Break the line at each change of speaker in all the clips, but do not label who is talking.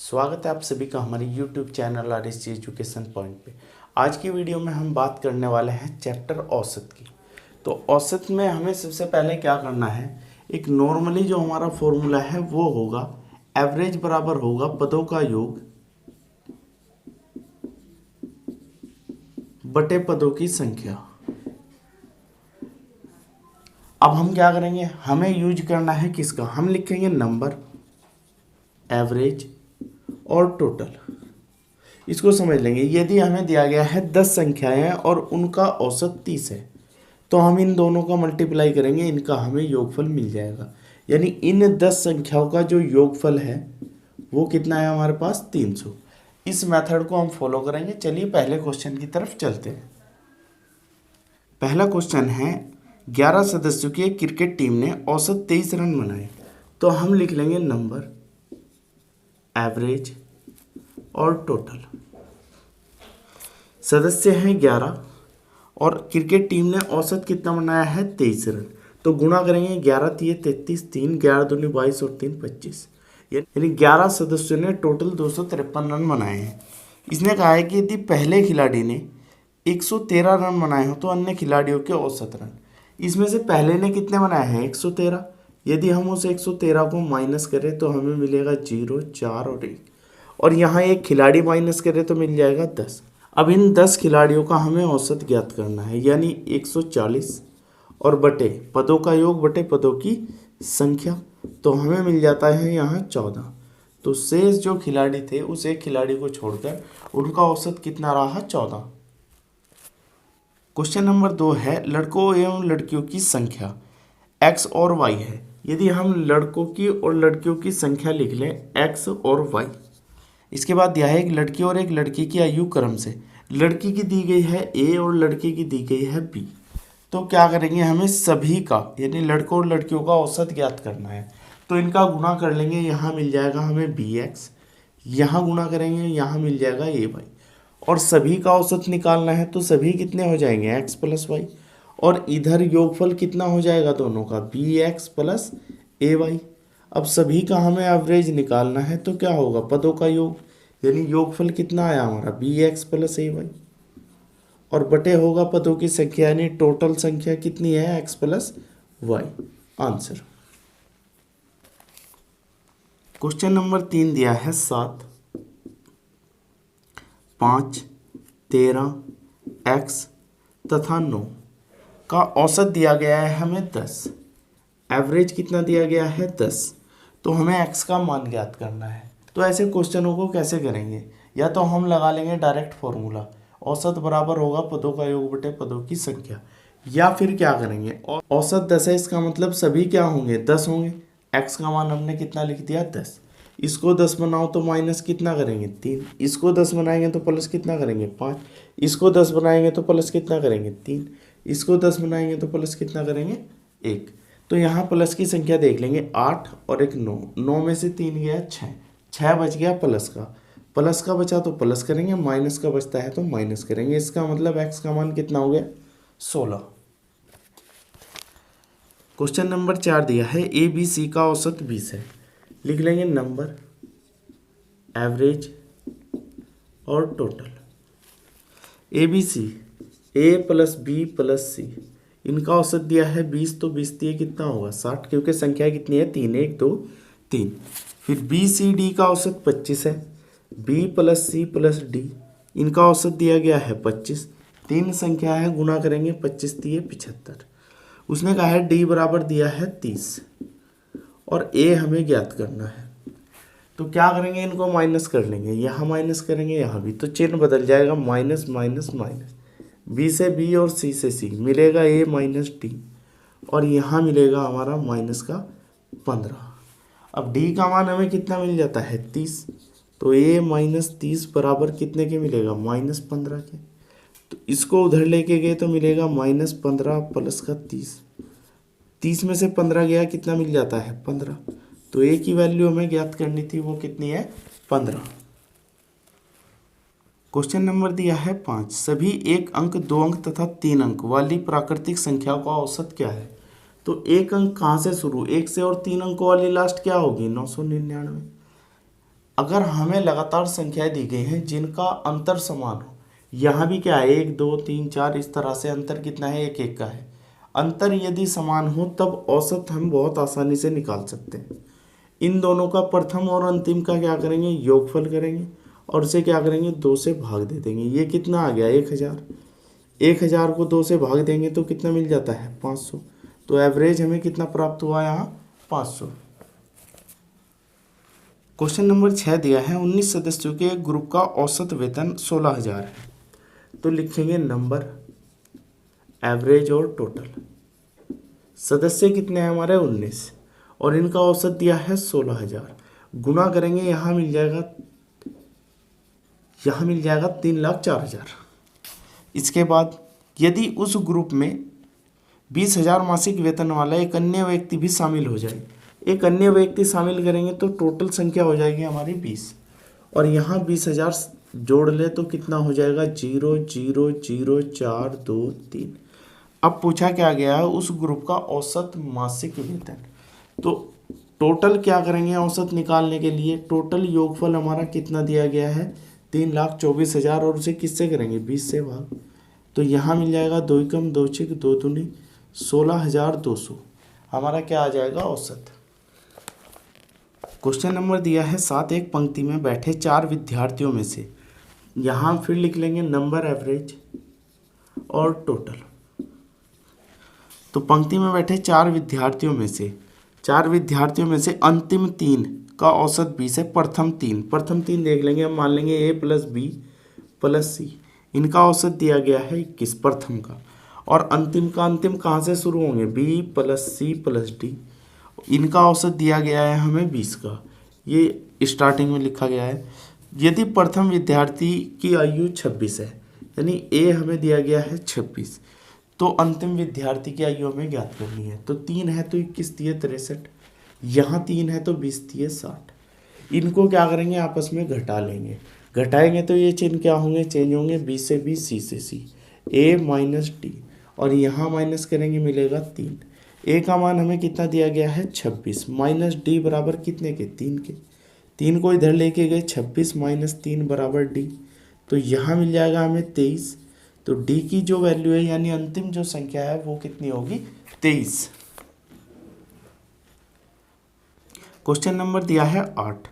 स्वागत है आप सभी का हमारे YouTube channel RSG education point पे। आज की वीडियो में हम बात करने वाले हैं चैप्टर औसत की। तो औसत में हमें सबसे पहले क्या करना है, एक नॉर्मली जो हमारा फॉर्मूला है वो होगा एवरेज बराबर होगा पदों का योग बटे पदों की संख्या। अब हम क्या करेंगे, हमें यूज करना है किसका, हम लिखेंगे नंबर, एवरेज और टोटल। इसको समझ लेंगे। यदि हमें दिया गया है 10 संख्याएं हैं और उनका औसत 30 है तो हम इन दोनों का मल्टीप्लाई करेंगे, इनका हमें योगफल मिल जाएगा। यानी इन 10 संख्याओं का जो योगफल है वो कितना है हमारे पास 300। इस मेथड को हम फॉलो करेंगे। चलिए पहले क्वेश्चन की तरफ चलते हैं। पहला क्वेश्चन है 11 सदस्यों की एक क्रिकेट टीम ने औसत 23 रन बनाए। तो हम लिख लेंगे नंबर, एवरेज और टोटल। सदस्य हैं 11 और क्रिकेट टीम ने औसत कितना बनाया है 23 रन। तो गुणा करेंगे, 11 तिये 33, 3 11 दूनी 22 और 3 25। यानी 11 सदस्यों ने टोटल 253 रन बनाए हैं। इसने कहा है कि यदि पहले खिलाड़ी ने 113 रन बनाए हो तो अन्य खिलाड़ियों के औसत रन। इसमें से पहले ने कितने बनाए हैं 113। यदि हम उस 113 को माइनस करें तो हमें मिलेगा 0, 4 और 1। और यहाँ एक खिलाड़ी माइनस करें तो मिल जाएगा 10। अब इन 10 खिलाड़ियों का हमें औसत ज्ञात करना है, यानी 140 और बटे पदों का योग बटे पदों की संख्या। तो हमें मिल जाता है यहाँ 14। तो शेष जो खिलाड़ी थे उस एक खिलाड़ी को छोड़कर उनका औसत कितना रहा 14। क्वेश्चन नंबर 2 है लड़कों एवं लड़कियों की संख्या x और y है। यदि हम लड़कों की और लड़कियों की संख्या लिख लें x और y। इसके बाद दिया है एक लड़की और एक लड़की की आयु क्रम से, लड़की की दी गई है A और लड़के की दी गई है B। तो क्या करेंगे, हमें सभी का यानी लड़कों और लड़कियों का औसत ज्ञात करना है। तो इनका गुणा कर लेंगे, यहाँ मिल जाएगा हमें BX, यहाँ गुणा करेंगे यहाँ मिल जाएगा AY। और सभी का औसत निकालना है तो सभी कितने हो जाएंगे x प्लस वाई। और इधर योगफल कितना हो जाएगा दोनों का BX प्लस AY। अब सभी का हमें एवरेज निकालना है तो क्या होगा पदों का योग, यानी योगफल कितना आया हमारा BX प्लस AY। और बटे होगा पदों की संख्या, यानी टोटल संख्या कितनी है x plus y. Answer. Question number 3 दिया है 7, 5, 13, x तथा 9 का औसत दिया गया है हमें 10। एवरेज कितना दिया गया है 10। तो हमें x का मान ज्ञात करना है। तो ऐसे क्वेश्चनों को कैसे करेंगे, या तो हम लगा लेंगे डायरेक्ट फॉर्मूला, औसत बराबर होगा पदों का योग बटे पदों की संख्या। या फिर क्या करेंगे, औसत 10 है इसका मतलब सभी क्या होंगे 10 होंगे। x का मान हमने कितना लिख दिया 10। इसको 10 बनाओ तो माइनस कितना करेंगे 3। इसको 10 बनाएंगे तो प्लस कितना करेंगे 5। इसको 10 बनाएंगे तो प्लस कितना करेंगे 3। इसको 10 बनाएंगे तो प्लस कितना करेंगे 1। तो यहाँ प्लस की संख्या देख लेंगे 8 और एक 9। 9 में से 3 गया 6 बच गया प्लस का बचा तो प्लस करेंगे, माइनस का बचता है तो माइनस करेंगे। इसका मतलब x का मान कितना हो गया 16। क्वेश्चन नंबर 4 दिया है ABC का औसत 20 है। लिख लेंगे नंबर, एवरेज और total. ABC A plus B plus C, इनका औसत दिया है 20। तो 20 दिए कितना होगा 60, क्योंकि संख्या कितनी है 3, 1 2 3। फिर BCD का औसत 25 है। B plus C plus D, इनका औसत दिया गया है 25। 3 संख्या है, गुणा करेंगे 25 दिए 75। उसने कहा है D बराबर दिया है 30 और A हमें ज्ञात करना है। तो क्या करेंगे, इनको माइनस कर लेंगे, यहाँ माइनस करेंगे यहाँ भी, तो चिन्ह बदल जाएगा माइनस माइनस माइनस। B से B और C से C मिलेगा A माइनस D, और यहाँ मिलेगा हमारा माइनस का 15। अब D का मान हमें कितना मिल जाता है 30। तो A माइनस 30 बराबर कितने के मिलेगा माइनस 15 के। तो इसको उधर लेके गए तो मिलेगा माइनस 15 प्लस का 30। 30 में से 15 गया कितना मिल जाता है 15। तो A की वैल्यू हमें ज्ञात करनी थी, वो कितनी है 15। क्वेश्चन नंबर दिया है 5, सभी 1 अंक 2 अंक तथा 3 अंक वाली प्राकृतिक संख्या का औसत क्या है। तो 1 अंक कहाँ से शुरू, 1 से, और 3 अंकों वाली लास्ट क्या होगी 999। अगर हमें लगातार संख्याएं दी गई हैं जिनका अंतर समान हो, यहाँ भी क्या है 1 2 3 4 इस तरह से अंतर कितना है 1 1 का है, अंतर यदि समान हो तब औसत हम बहुत आसानी से निकाल सकते हैं। इन दोनों का प्रथम और अंतिम का क्या करेंगे योगफल करेंगे और उसे क्या करेंगे 2 से भाग दे देंगे। ये कितना आ गया 1000, 1000 को 2 से भाग देंगे तो कितना मिल जाता है 500। तो एवरेज हमें कितना प्राप्त हुआ यहाँ 500। क्वेश्चन नंबर 6 दिया है 19 सदस्यों के एक ग्रुप का औसत वेतन 16000 है। तो लिखेंगे नंबर, एवरेज और टोटल। सदस्य कितने हैं हमारे 19 और इनका औसत दिया है 16000, गुना करेंगे यहाँ मिल जाएगा 3,04,000। इसके बाद यदि उस ग्रुप में 20,000 मासिक वेतन वाला एक अन्य व्यक्ति भी शामिल हो जाए, एक अन्य व्यक्ति शामिल करेंगे तो टोटल संख्या हो जाएगी हमारी 20 और यहाँ 20,000 जोड़ ले तो कितना हो जाएगा 0 0 0 4 2 3। अब पूछा क्या गया है उस ग्रुप का औसत मासिक वेतन। तो टोटल क्या करेंगे औसत निकालने के लिए, टोटल योगफल हमारा कितना दिया गया है 3,24,000 और उसे किससे करेंगे 20 से भाग। तो यहाँ मिल जाएगा 2 एकम 2 छिक 2 दूनी 16,200 हमारा क्या आ जाएगा औसत। क्वेश्चन नंबर दिया है 7 एक पंक्ति में बैठे 4 विद्यार्थियों में से, यहाँ फिर लिख लेंगे नंबर, एवरेज और टोटल। तो पंक्ति में बैठे 4 विद्यार्थियों में से अंतिम 3 का औसत 20 है। प्रथम तीन देख लेंगे हम, मान लेंगे A + B + C, इनका औसत दिया गया है 21 प्रथम का, और अंतिम कहाँ से शुरू होंगे B + C + D, इनका औसत दिया गया है हमें 20 का, ये स्टार्टिंग में लिखा गया है। यदि प्रथम विद्यार्थी की आयु 26 है, यानी A हमें दिया गया है 26, तो अंतिम विद्यार्थी की आयु हमें ज्ञात करनी है। तो 3 है तो 21 दिए 63, यहाँ 3 है तो 20 दिए 60। इनको क्या करेंगे आपस में घटा लेंगे, घटाएंगे तो ये चिन्ह क्या होंगे चेंज होंगे, B से B, C से C, A - D, और यहाँ माइनस करेंगे मिलेगा 3। A का मान हमें कितना दिया गया है 26, - D बराबर कितने के 3 के, 3 को इधर लेके गए 26 - 3 बराबर D, तो यहाँ मिल जाएगा हमें 23। तो D की जो वैल्यू है यानी अंतिम जो संख्या है वो कितनी होगी 23। क्वेश्चन नंबर दिया है 8,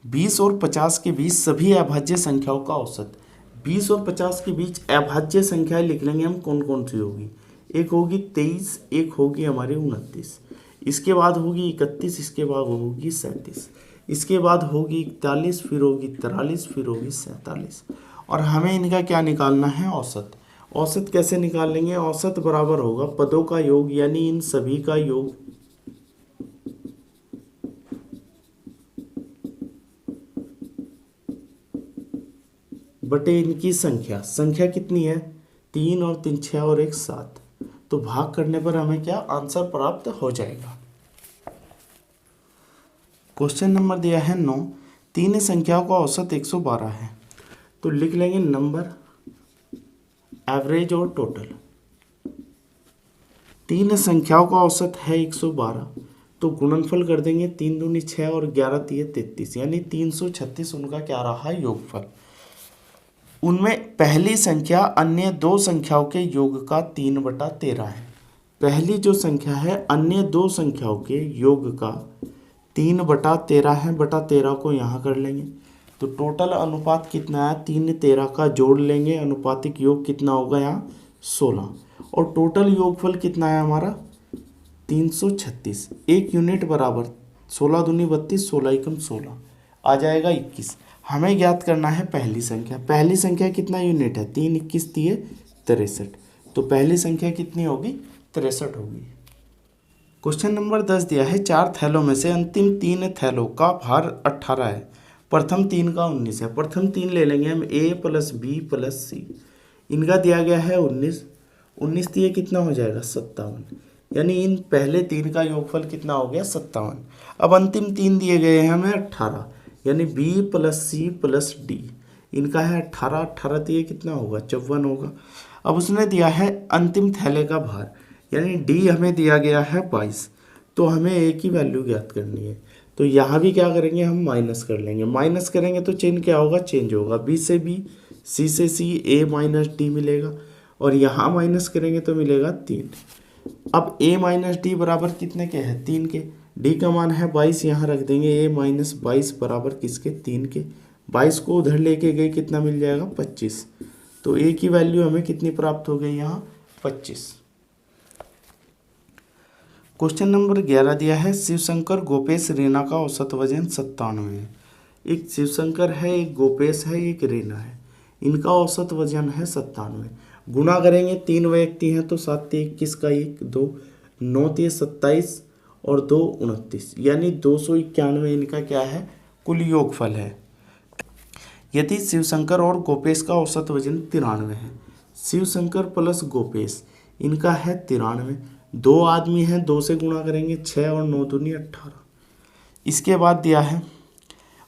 20 और 50 के बीच सभी अभाज्य संख्याओं का औसत। 20 और 50 के बीच अभाज्य संख्याएं लिख लेंगे हम कौन कौन सी होगी, एक होगी 23, एक होगी हमारी 29, इसके बाद होगी 31, इसके बाद होगी 37, इसके बाद होगी 41, फिर होगी 43, फिर होगी 47, और हमें इनका क्या निकालना है औसत। औसत कैसे निकाल लेंगे, औसत बराबर होगा पदों का योग यानी इन सभी का योग बटे इनकी संख्या कितनी है 3 और 3 6 और 1 7, तो भाग करने पर हमें क्या आंसर प्राप्त हो जाएगा। क्वेश्चन नंबर दिया है 9, 3 संख्याओं का औसत 112 है। तो लिख लेंगे नंबर, एवरेज और टोटल। 3 संख्याओं का औसत है 112, तो गुणनफल कर देंगे 3 दूनी 6 और 11 तिये 33, यानी 336 उनका क्या रहा योगफल। उनमें पहली संख्या अन्य 2 संख्याओं के योग का 3/13 है। पहली जो संख्या है अन्य 2 संख्याओं के योग का 3/13 है, बटा 13 को यहाँ कर लेंगे तो टोटल अनुपात कितना है 3 13 का जोड़ लेंगे, अनुपातिक योग कितना होगा यहाँ 16, और टोटल योगफल कितना है हमारा 336। 1 यूनिट बराबर 16 दूनी 32, 16 एकम 16 आ जाएगा 21। हमें ज्ञात करना है पहली संख्या कितना यूनिट है 3 21 दिए 63, तो पहली संख्या कितनी होगी 63 होगी। क्वेश्चन नंबर 10 दिया है 4 थैलों में से अंतिम 3 थैलों का भार 18 है, प्रथम 3 का 19 है। प्रथम 3 ले लेंगे हम A + B + C, इनका दिया गया है 19 दिए कितना हो जाएगा 57, यानी इन पहले 3 का योगफल कितना हो गया 57। अब अंतिम 3 दिए गए हैं हमें 18, यानी B + C + D, इनका है 18 दिए कितना होगा 54 होगा। अब उसने दिया है अंतिम थैले का भार, यानी D हमें दिया गया है 22, तो हमें A की वैल्यू ज्ञात करनी है। तो यहाँ भी क्या करेंगे, हम माइनस कर लेंगे। माइनस करेंगे तो चिन्ह क्या होगा, चेंज होगा। बी से बी, सी से सी, ए माइनस डी मिलेगा। और यहाँ माइनस करेंगे तो मिलेगा 3। अब a माइनस डी बराबर कितने के हैं, 3 के। d का मान है 22, यहाँ रख देंगे a माइनस 22 बराबर किसके, 3 के। 22 को उधर लेके गए, कितना मिल जाएगा, 25। तो a की वैल्यू हमें कितनी प्राप्त हो गई, यहाँ 25। क्वेश्चन नंबर 11 दिया है, शिवशंकर गोपेश रीना का औसत वजन 97 है। एक शिवशंकर है, एक गोपेश है, एक रीना है। इनका औसत वजन है 97। गुणा करेंगे, 3 व्यक्ति हैं तो 7 21 का 1 2, 9 27 और 2 29, यानी 291 इनका क्या है, कुल योगफल है। यदि शिवशंकर और गोपेश का औसत वजन 93 है, शिवशंकर प्लस गोपेश इनका है 93। 2 आदमी हैं, 2 से गुणा करेंगे 6 और 9 दूनी 18। इसके बाद दिया है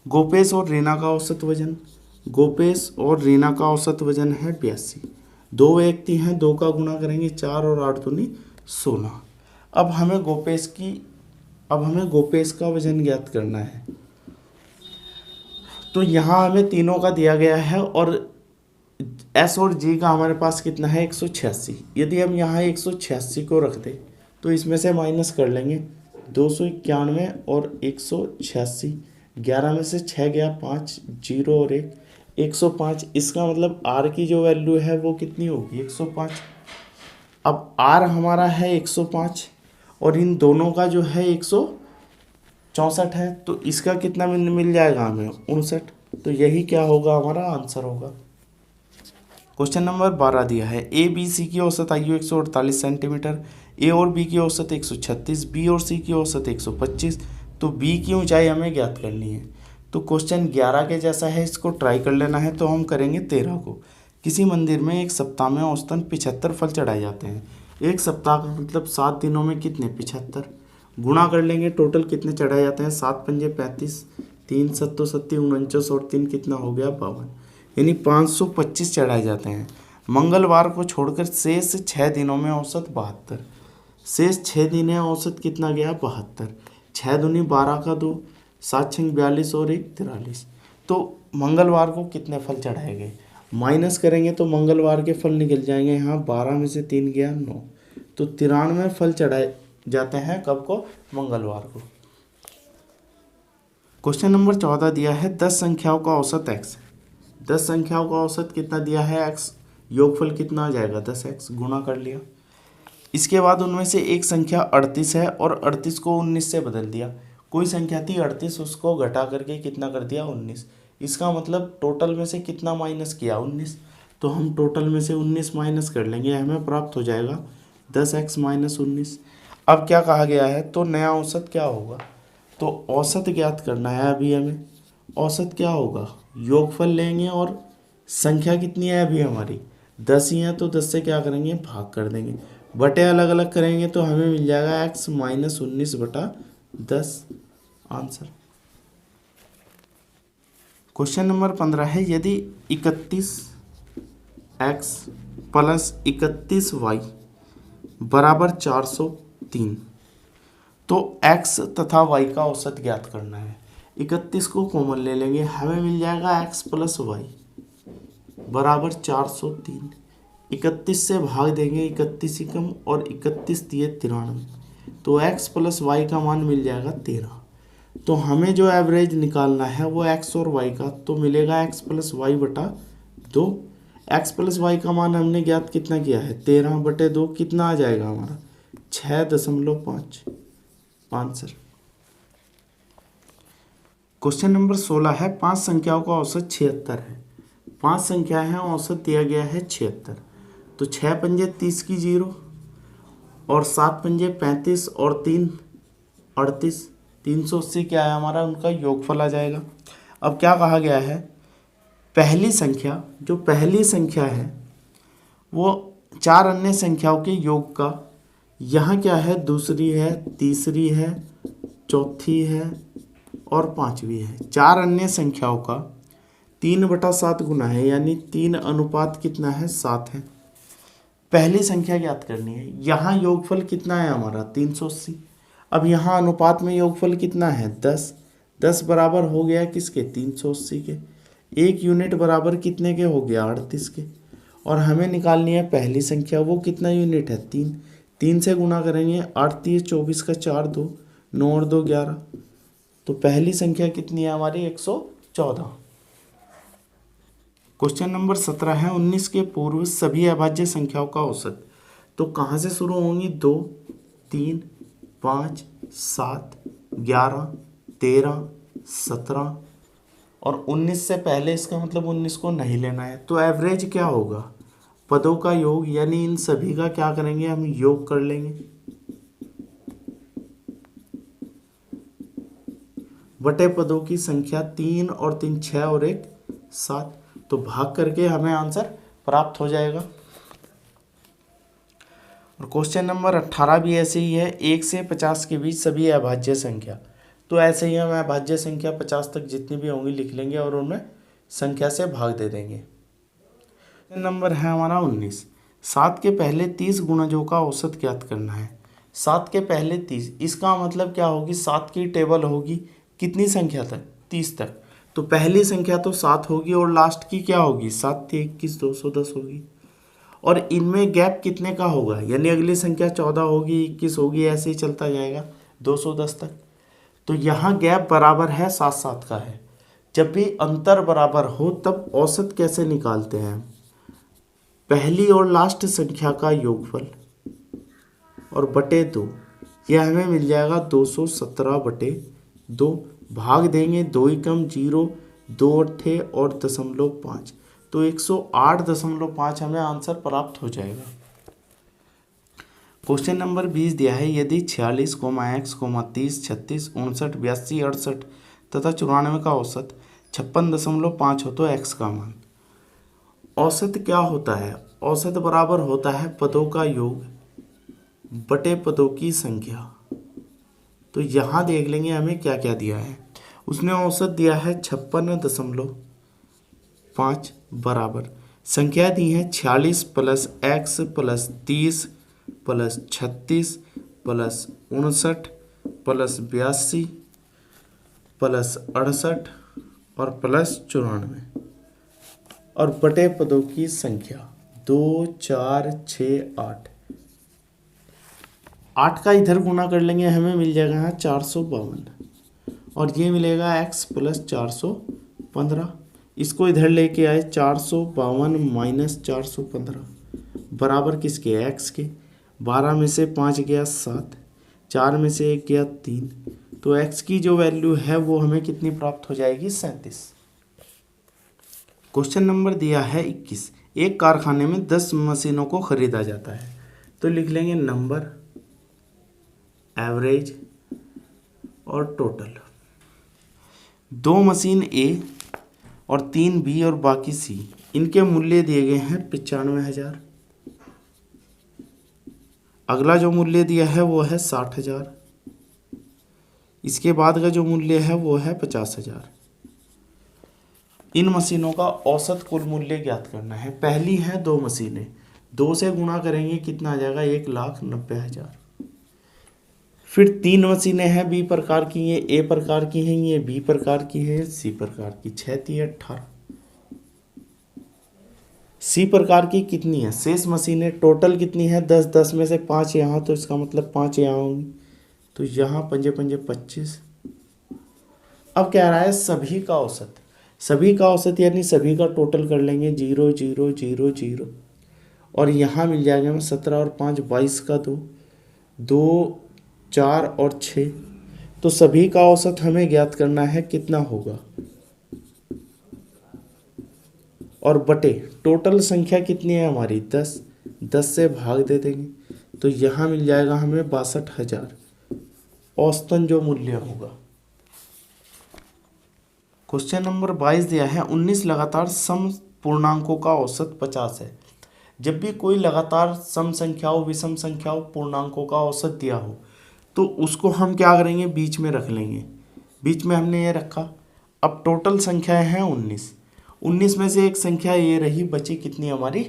गोपेश और रीना का औसत वजन। गोपेश और रीना का औसत वजन है 82। 2 व्यक्ति हैं, 2 का गुणा करेंगे 4 और 8 दूनी 16। अब हमें गोपेश का वजन ज्ञात करना है। तो यहाँ हमें तीनों का दिया गया है और एस और जी का हमारे पास कितना है, 186। यदि हम यहाँ 186 को रख दें तो इसमें से माइनस कर लेंगे 291 और 186। 11 में से 6 गया, 5 0 और 1 105। इसका मतलब आर की जो वैल्यू है वो कितनी होगी, 105। अब आर हमारा है 105 और इन दोनों का जो है 164 है, तो इसका कितना मिल जाएगा हमें, 59। तो यही क्या होगा, हमारा आंसर होगा। क्वेश्चन नंबर 12 दिया है, ए बी सी की औसत आयु 148 सेंटीमीटर, ए और बी की औसत 136, बी और सी की औसत 125। तो बी की ऊंचाई हमें ज्ञात करनी है। तो क्वेश्चन 11 के जैसा है, इसको ट्राई कर लेना है। तो हम करेंगे 13 को। किसी मंदिर में एक सप्ताह में औसतन 75 फल चढ़ाए जाते हैं। एक सप्ताह का मतलब 7 दिनों में कितने, 75। गुणा कर लेंगे, टोटल कितने चढ़ाए जाते हैं, 7 पंजे 35, 3 सत्तो 37 49 और 3 कितना हो गया, 52, यानी 525 चढ़ाए जाते हैं। मंगलवार को छोड़कर शेष 6 दिनों में औसत 72। शेष 6 दिन है, औसत कितना गया, 72। 6 दूनी 12 का 2, 7 6 42 और 1 43। तो मंगलवार को कितने फल चढ़ाए गए, माइनस करेंगे तो मंगलवार के फल निकल जाएंगे। यहाँ 12 में से 3 गया 9, तो 93 फल चढ़ाए जाते हैं कब को, मंगलवार को। क्वेश्चन नंबर 14 दिया है, 10 संख्याओं का औसत x। 10 संख्याओं का औसत कितना दिया है, x। योगफल कितना आ जाएगा, 10x। गुणा कर लिया। इसके बाद उनमें से एक संख्या 38 है और 38 को 19 से बदल दिया। कोई संख्या थी 38, उसको घटा करके कितना कर दिया, 19। इसका मतलब टोटल में से कितना माइनस किया, 19। तो हम टोटल में से 19 माइनस कर लेंगे, हमें प्राप्त हो जाएगा 10x माइनस 19। अब क्या कहा गया है, तो नया औसत क्या होगा। तो औसत ज्ञात करना है अभी हमें। औसत क्या होगा, योगफल लेंगे और संख्या कितनी है अभी हमारी, 10 ही है, तो 10 से क्या करेंगे, भाग कर देंगे। बटे अलग अलग करेंगे तो हमें मिल जाएगा x माइनस 19 बटा 10, आंसर। क्वेश्चन नंबर 15 है, यदि 31x प्लस 31y बराबर 403, तो x तथा y का औसत ज्ञात करना है। 31 को कॉमन ले लेंगे, हमें मिल जाएगा x प्लस वाई बराबर 403। 31 से भाग देंगे, 31 ही कम और 31 दिए 93, तो x प्लस वाई का मान मिल जाएगा 13। तो हमें जो एवरेज निकालना है वो x और y का, तो मिलेगा x प्लस वाई बटा 2। x प्लस वाई का मान हमने ज्ञात कितना किया है, 13 बटे 2, कितना आ जाएगा हमारा, 6.5, आंसर। क्वेश्चन नंबर 16 है, 5 संख्याओं का औसत 76 है। 5 संख्या है, औसत दिया गया है 76। तो 6 पंजे 30 की 0 और 7 पंजे 35 और 3 38, 380 क्या है हमारा, उनका योगफल आ जाएगा। अब क्या कहा गया है, पहली संख्या, जो पहली संख्या है वो 4 अन्य संख्याओं के योग का, यहाँ क्या है, दूसरी है, तीसरी है, चौथी है और पांचवी है। 4 अन्य संख्याओं का 3/7 गुना है, यानी 3 अनुपात कितना है, 7 है। पहली संख्या ज्ञात करनी है। यहाँ योगफल कितना है हमारा, 380। अब यहाँ अनुपात में योगफल कितना है 10, 10 बराबर हो गया किसके 380 के, 1 यूनिट बराबर कितने के हो गया 38 के। और हमें निकालनी है पहली संख्या, वो कितना यूनिट है 3, 3 से गुणा करेंगे 8 3 24 का 4 2 9 और 2 11, तो पहली संख्या कितनी है हमारी 114। क्वेश्चन नंबर 17 है 19 के पूर्व सभी अभाज्य संख्याओं का औसत। तो कहाँ से शुरू होंगी 2 3 5 7 11 13 17 और 19 से पहले, इसका मतलब 19 को नहीं लेना है। तो एवरेज क्या होगा पदों का योग, यानी इन सभी का क्या करेंगे हम योग कर लेंगे, बटे पदों की संख्या 3 और 3 6 और 1 7, तो भाग करके हमें आंसर प्राप्त हो जाएगा। और क्वेश्चन नंबर 18 भी ऐसे ही है, 1 से 50 के बीच सभी अभाज्य संख्या। तो ऐसे ही हम अभाज्य संख्या 50 तक जितनी भी होंगी लिख लेंगे और उनमें संख्या से भाग दे देंगे। क्वेश्चन नंबर है हमारा 19, 7 के पहले 30 गुणजों का औसत ज्ञात करना है। 7 के पहले 30, इसका मतलब क्या होगी 7 की टेबल होगी कितनी संख्या तक 30 तक, तो पहली संख्या तो 7 होगी और लास्ट की क्या होगी 7 × 21 210 होगी। और इनमें गैप कितने का होगा, यानी अगली संख्या 14 होगी 21 होगी, ऐसे ही चलता जाएगा 210 तक। तो यहाँ गैप बराबर है 7 7 का है। जब भी अंतर बराबर हो तब औसत कैसे निकालते हैं, पहली और लास्ट संख्या का योगफल और बटे 2, यह हमें मिल जाएगा 217/2, भाग देंगे 2 × 0 2 8 और 0.5, तो 108.5 हमें आंसर प्राप्त हो जाएगा। क्वेश्चन नंबर 20 दिया है, यदि 46, x, 30, 36, 59, 82, 68 तथा 94 का औसत 56.5 हो तो x का मान। औसत क्या होता है, औसत बराबर होता है पदों का योग बटे पदों की संख्या। तो यहाँ देख लेंगे हमें क्या क्या दिया है। उसने औसत दिया है 56.5 बराबर संख्या दी है 46 + x + 30 + 36 + 59 + 82 + 68 और +94 और बटे पदों की संख्या 2 4 6 8। 8 का इधर गुना कर लेंगे हमें मिल जाएगा यहाँ 452 और ये मिलेगा x + 415। इसको इधर लेके आए 452 - 415 बराबर किसके x के। 12 में से 5 गया 7, 4 में से 1 गया 3, तो x की जो वैल्यू है वो हमें कितनी प्राप्त हो जाएगी 37। क्वेश्चन नंबर दिया है 21, एक कारखाने में 10 मशीनों को खरीदा जाता है। तो लिख लेंगे नंबर, एवरेज और टोटल। 2 मशीन A और 3 B और बाकी C, इनके मूल्य दिए गए हैं 95,000। अगला जो मूल्य दिया है वो है 60,000। इसके बाद का जो मूल्य है वो है 50,000। इन मशीनों का औसत कुल मूल्य ज्ञात करना है। पहली है 2 मशीनें, 2 से गुणा करेंगे कितना आ जाएगा 1,90,000। फिर 3 मशीनें हैं B प्रकार की, ये A प्रकार की हैं, ये B प्रकार की है, C प्रकार की, 6 × 3 = 18। C प्रकार की कितनी है, शेष मशीनें टोटल कितनी है 10, 10 में से 5 यहाँ, तो इसका मतलब 5 यहाँ होंगी, तो यहाँ 5 × 5 = 25। अब कह रहा है सभी का औसत, सभी का औसत यानी सभी का टोटल कर लेंगे 0 0 0 0 और यहाँ मिल जाएगा हमें 17 और 5 22 का 2 2 4 और 6, तो सभी का औसत हमें ज्ञात करना है कितना होगा और बटे टोटल संख्या कितनी है हमारी 10, 10 से भाग दे देंगे, तो यहाँ मिल जाएगा हमें 62,000 औसतन जो मूल्य होगा। क्वेश्चन नंबर 22 दिया है, 19 लगातार सम पूर्णांकों का औसत 50 है। जब भी कोई लगातार सम संख्याओं, विषम संख्याओं, पूर्णांकों का औसत दिया हो तो उसको हम क्या करेंगे बीच में रख लेंगे। बीच में हमने ये रखा। अब टोटल संख्याएं हैं 19, 19 में से एक संख्या ये रही, बची कितनी हमारी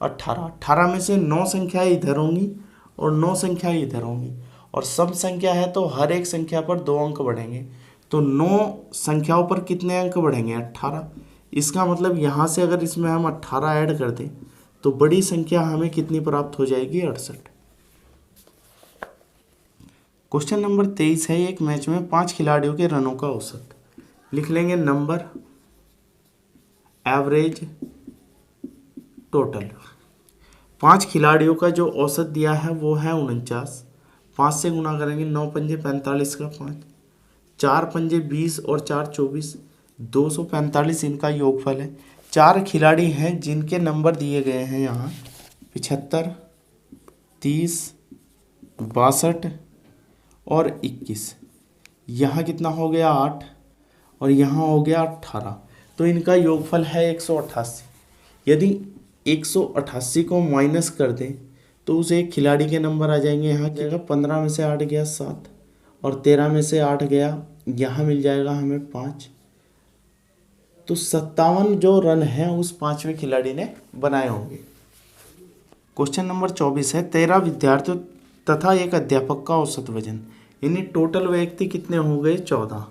18। 18 में से 9 संख्याएं इधर होंगी और 9 संख्याएं इधर होंगी और सम संख्या है तो हर एक संख्या पर 2 अंक बढ़ेंगे। तो 9 संख्याओं पर कितने अंक बढ़ेंगे? 18। इसका मतलब यहाँ से अगर इसमें हम 18 ऐड कर दें तो बड़ी संख्या हमें कितनी प्राप्त हो जाएगी? 68। क्वेश्चन नंबर 23 है, एक मैच में 5 खिलाड़ियों के रनों का औसत। लिख लेंगे नंबर, एवरेज, टोटल। 5 खिलाड़ियों का जो औसत दिया है वो है 49। 5 से गुना करेंगे, 9 पंजे 45 का 5, 4 पंजे 20 और 4 24, 245 इनका योगफल है। 4 खिलाड़ी हैं जिनके नंबर दिए गए हैं यहाँ 75, 30, 62 और 21। यहाँ कितना हो गया? 8 और यहाँ हो गया 18। तो इनका योगफल है 188। यदि 188 को माइनस कर दें तो उस एक खिलाड़ी के नंबर आ जाएंगे यहाँ क्या? 15 में से 8 गया 7 और 13 में से 8 गया, यहाँ मिल जाएगा हमें 5। तो 57 जो रन है उस 5वें खिलाड़ी ने बनाए होंगे। क्वेश्चन नंबर 24 है, 13 विद्यार्थियों तथा एक अध्यापक का औसत वजन, यानी टोटल व्यक्ति कितने हो गए? 14।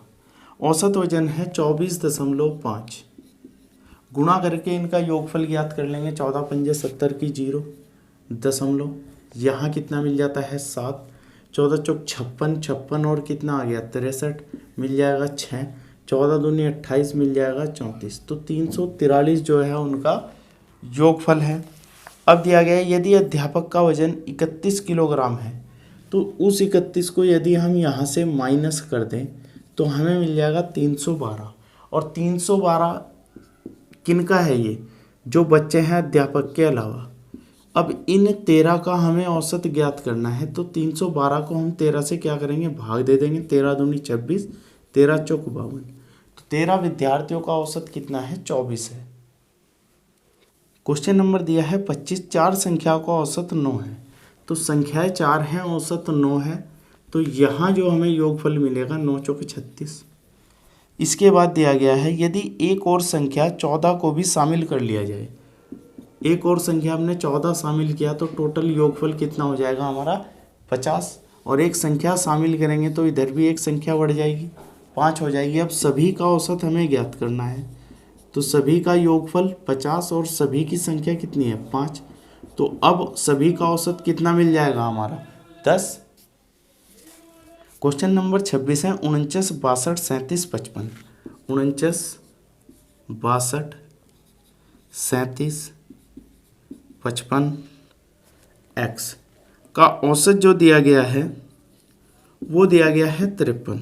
औसत वजन है 24.5। गुणा करके इनका योगफल ज्ञात कर लेंगे। 14 पंजे 70 की 0 दशमलव, यहाँ कितना मिल जाता है? 7। 14 चौक 56, 56 और कितना आ गया? 63 मिल जाएगा 6। 14 दूनी 28 मिल जाएगा 34। तो 343 जो है उनका योगफल है। अब दिया गया है, यदि अध्यापक का वजन 31 किलोग्राम है तो उस 31 को यदि हम यहाँ से माइनस कर दें तो हमें मिल जाएगा 312। और 312 किनका है? ये जो बच्चे हैं अध्यापक के अलावा। अब इन 13 का हमें औसत ज्ञात करना है तो 312 को हम 13 से क्या करेंगे? भाग दे देंगे। 13 दूनी 26, 13 चौक 52। तो 13 विद्यार्थियों का औसत कितना है? 24 है। क्वेश्चन नंबर दिया है 25, 4 संख्याओं का औसत 9 है। तो संख्याएं 4 हैं, औसत 9 है, तो यहाँ जो हमें योगफल मिलेगा 9 चौक 36। इसके बाद दिया गया है, यदि एक और संख्या 14 को भी शामिल कर लिया जाए, एक और संख्या हमने 14 शामिल किया तो टोटल योगफल कितना हो जाएगा हमारा? 50। और एक संख्या शामिल करेंगे तो इधर भी एक संख्या बढ़ जाएगी, 5 हो जाएगी। अब सभी का औसत हमें ज्ञात करना है तो सभी का योगफल 50 और सभी की संख्या कितनी है? 5। तो अब सभी का औसत कितना मिल जाएगा हमारा? 10। क्वेश्चन नंबर 26 है, 49, 62, 37, 55। 49, 62, 37, 55 x का औसत जो दिया गया है वो दिया गया है 53।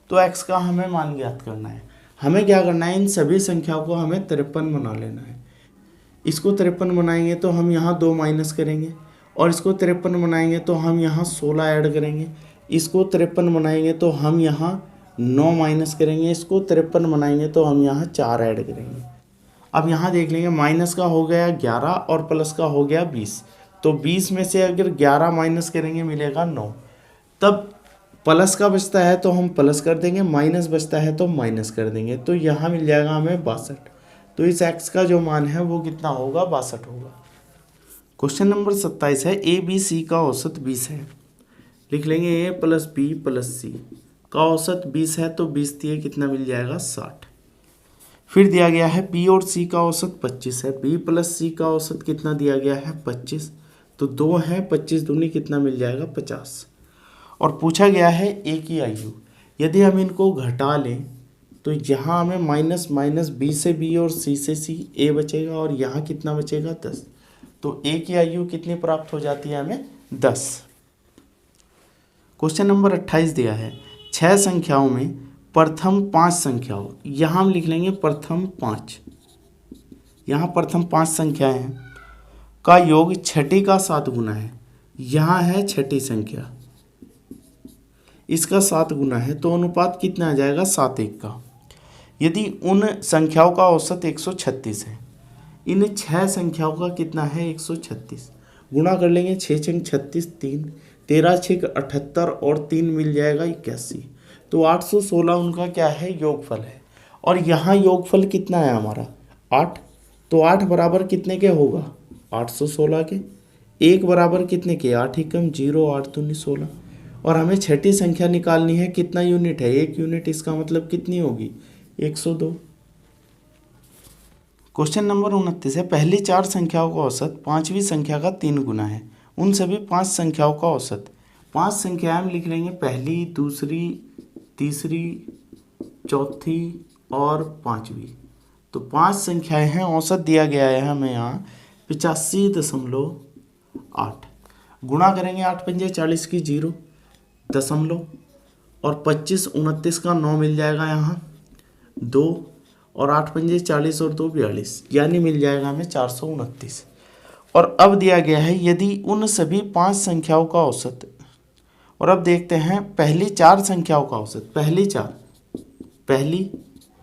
तो x का हमें मान ज्ञात करना है। हमें क्या करना है? इन सभी संख्याओं को हमें 53 बना लेना है। इसको 53 बनाएंगे तो हम यहाँ 2 माइनस करेंगे और इसको 53 बनाएंगे तो हम यहाँ 16 ऐड करेंगे। इसको 53 बनाएंगे तो हम यहाँ 9 माइनस करेंगे। इसको 53 बनाएंगे तो हम यहाँ 4 ऐड करेंगे। अब यहाँ देख लेंगे, माइनस का हो गया 11 और प्लस का हो गया 20। तो 20 में से अगर 11 माइनस करेंगे मिलेगा 9। तब प्लस का बचता है तो हम प्लस कर देंगे, माइनस बचता है तो माइनस कर देंगे। तो यहाँ मिल जाएगा हमें 62। तो इस x का जो मान है वो कितना होगा? 62 होगा। क्वेश्चन नंबर 27 है, ए बी सी का औसत 20 है। लिख लेंगे a प्लस बी प्लस सी का औसत 20 है तो 20 दिए कितना मिल जाएगा? 60। फिर दिया गया है b और c का औसत 25 है। b प्लस सी का औसत कितना दिया गया है? 25। तो 2 है, 25 दूनी कितना मिल जाएगा? 50। और पूछा गया है a की आयु। यदि हम इनको घटा लें तो यहाँ हमें माइनस माइनस b से b और c से c a बचेगा और यहाँ कितना बचेगा? 10। तो a की आयु कितनी प्राप्त हो जाती है हमें? 10। क्वेश्चन नंबर 28 दिया है, 6 संख्याओं में प्रथम 5 संख्याओं, यहाँ हम लिख लेंगे प्रथम 5, यहाँ प्रथम 5 संख्याएं हैं का योग छठी का 7 गुना है। यहाँ है छठी संख्या, इसका 7 गुना है तो अनुपात कितना आ जाएगा? 7:1 का। यदि उन संख्याओं का औसत 136 है, इन 6 संख्याओं का कितना है? 136। गुणा कर लेंगे, 6 छंग 36, 3, 13 छेक 78 और 3 मिल जाएगा 81। तो 816 उनका क्या है? योगफल है। और यहाँ योगफल कितना है हमारा? 8। तो 8 बराबर कितने के होगा? 816 के। 1 बराबर कितने के, 8 एकम 0, 8 दूनी 16। और हमें छठी संख्या निकालनी है, कितना यूनिट है, 1 यूनिट, इसका मतलब कितनी होगी, 102। क्वेश्चन नंबर 29 है, पहली 4 संख्याओं का औसत पांचवी संख्या का 3 गुना है, उन सभी 5 संख्याओं का औसत। 5 संख्याएं हम लिख लेंगे, पहली, दूसरी, तीसरी, चौथी और पांचवी। तो 5 संख्याएं हैं, औसत दिया गया है हमें यहाँ 85.8। गुणा करेंगे 8 पंजे 40 की 0 दशमलव, और 25 29 का 9 मिल जाएगा यहाँ 2, और 8 पंजे 40 और 2 42, यानी मिल जाएगा हमें 429। और अब दिया गया है यदि उन सभी 5 संख्याओं का औसत, और अब देखते हैं पहली 4 संख्याओं का औसत, पहली 4, पहली,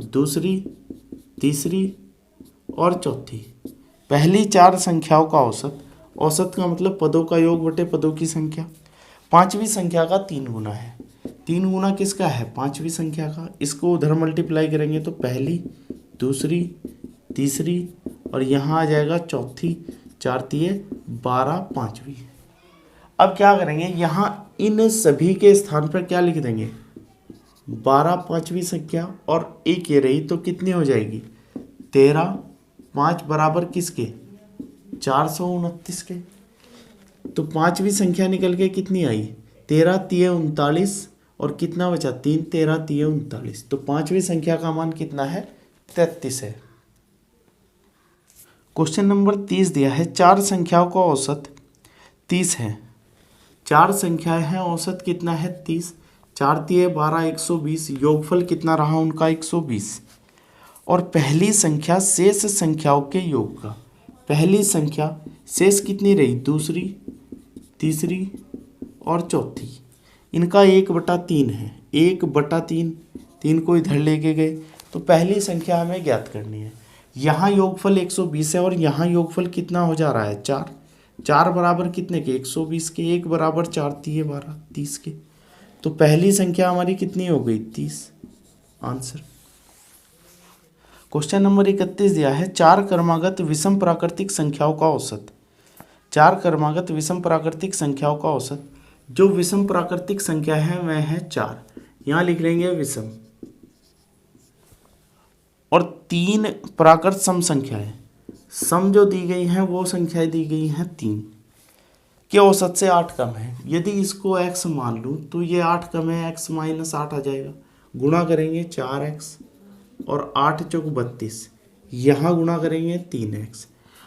दूसरी, तीसरी और चौथी, पहली 4 संख्याओं का औसत। औसत का मतलब पदों का योग बटे पदों की संख्या। पांचवी संख्या का 3 गुना है। 3 गुना किसका है, पांचवी संख्या का। इसको उधर मल्टीप्लाई करेंगे तो पहली, दूसरी, तीसरी और यहाँ आ जाएगा चौथी, 4 तिये 12, पांचवी। अब क्या करेंगे, यहाँ इन सभी के स्थान पर क्या लिख देंगे, 12 पांचवी संख्या और 1 ये रही, तो कितनी हो जाएगी 13, 5 बराबर किसके, 429 के। तो पांचवी संख्या निकल के कितनी आई, 13 तिये 39 और कितना बचा 3, 13 तिये 39। तो पांचवी संख्या का मान कितना है, 33 है। क्वेश्चन नंबर 30 दिया है, 4 संख्याओं का औसत 30 है। 4 संख्याएं हैं, औसत कितना है 30, 4 तिये 12, 120, योगफल कितना रहा उनका 120। और पहली संख्या शेष संख्याओं के योग का, पहली संख्या शेष कितनी रही, दूसरी, तीसरी और चौथी, इनका 1/3 है, 1/3, 3 को इधर लेके गए, तो पहली संख्या हमें ज्ञात करनी है। यहाँ योगफल 120 है और यहाँ योगफल कितना हो जा रहा है 4, 4 बराबर कितने के, 120 के, 1 बराबर 4 तिये 12, 30 के। तो पहली संख्या हमारी कितनी हो गई, 30, आंसर। क्वेश्चन नंबर 31 दिया है, 4 क्रमागत विषम प्राकृतिक संख्याओं का औसत। 4 क्रमागत विषम प्राकृतिक संख्याओं का औसत। जो विषम प्राकृतिक संख्या है वह है 4, यहाँ लिख लेंगे विषम। और 3 प्राकृत सम संख्याएं, सम जो दी गई हैं वो संख्याएं दी गई हैं 3 के औसत से 8 कम है। यदि इसको x मान लूँ तो ये 8 कम है, x - 8 आ जाएगा। गुणा करेंगे 4x और 8 चौक 32, यहाँ गुणा करेंगे 3x।